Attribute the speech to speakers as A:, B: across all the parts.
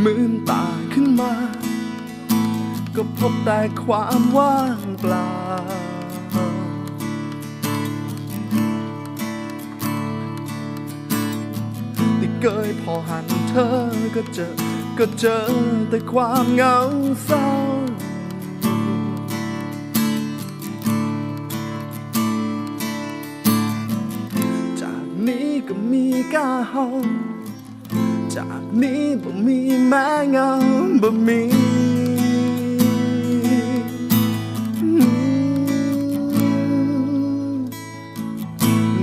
A: มืนตาขึ้นมาก็พบแต่ความว่างเปล่าที่เกยพอหันเธอก็เจอแต่ความเหงาเศร้าจากนี้ก็มีก้าเฮาจากนี้บ่มีแม้เงาบ่มี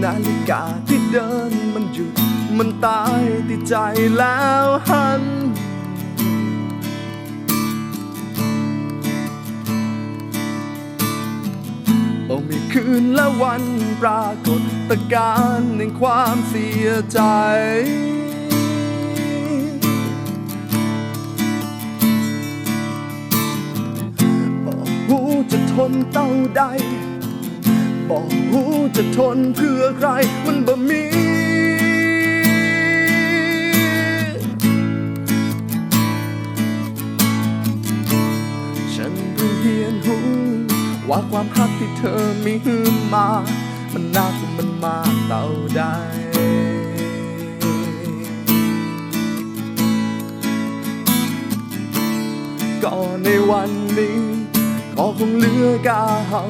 A: นาฬิกาที่เดินมันหยุดมันตายที่ใจแล้วหันบ่มีคืนและวันปรากฏการณ์แห่งความเสียใจจะทนเต้าใดบอกหูจะทนเพื่อใครมันบ่มีฉันเพิ่งเรียนหูว่าความฮักที่เธอมีหืมมามันนักมันมากเต้าใดก็ในวันนี้ก็คงเหลือกาเฮา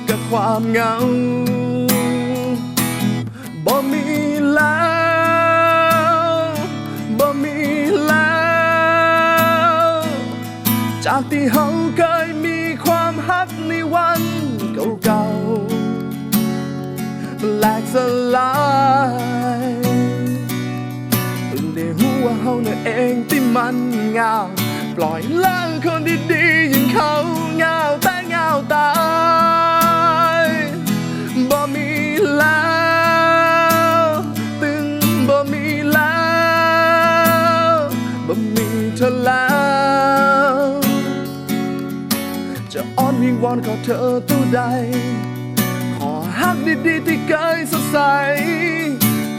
A: กับความเหงาบ่มีแล้วจากที่เฮาเคยมีความฮักในวันเก่าๆแหลกสลายเพิ่งได้รู้ว่าเฮาน่ะเองที่มันเหงาปล่อยล้างคนดีๆอย่างเขาเหงาแต่เหงาตายบ่มีแล้วตึงบ่มีแล้วบ่มีเธอแล้วจะอ้อนวิงวอนขอเธอตัวใดขอฮักดีๆที่เคยสดใส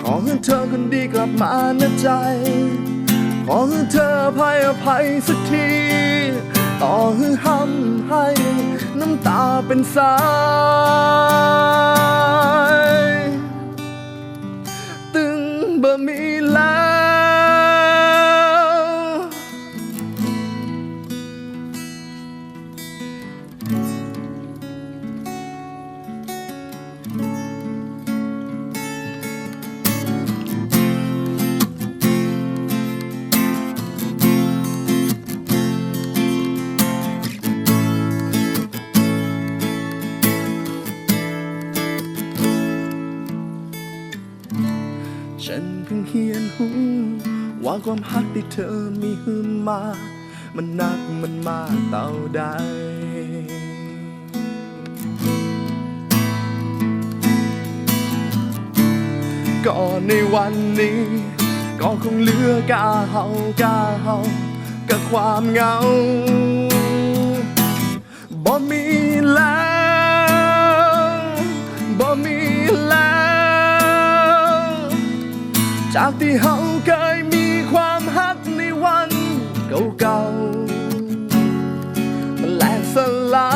A: ขอให้เธอคนดีกลับมานะใจขอให้เธออภัยสักทีต่อให้ห้ำให้น้ำตาเป็นสายตึงบ่มีแล้วฉันเพิ่งเรียนหูว่าความฮักที่เธอมีหืมมามันนักมันมากเต่าใดก็ในวันนี้ก็คงเหลือกาเฮากับความเหงาบ่มีแล้วบ่มีแล้วจากที่เฮาเคยมีความฮักในวันเก่าๆมันแหลกสลา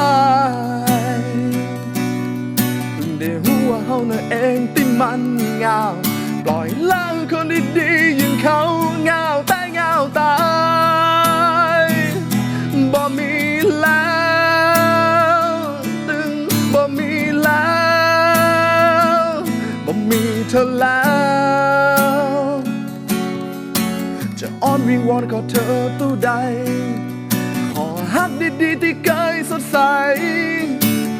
A: ยเพิ่งได้รู้ว่าเฮาน่ะเองที่มันเหงาปล่อยล้างคนดีๆอย่างเขาเหงาแต่เหงาตายบ่มีแล้วตึงบ่มีแล้วบ่มีเธอแล้วจะอ้อนวิงวอนขอเธอตัวใดขอฮักดีๆที่เคยสดใส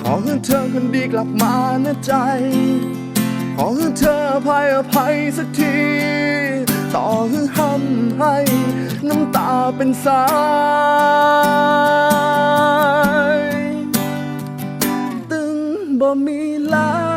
A: ขอให้เธอคนดีกลับมานะใจขอให้เธออภัยสักทีต่อให้ห้ำให้น้ำตาเป็นสายตึงบ่มีแล้ว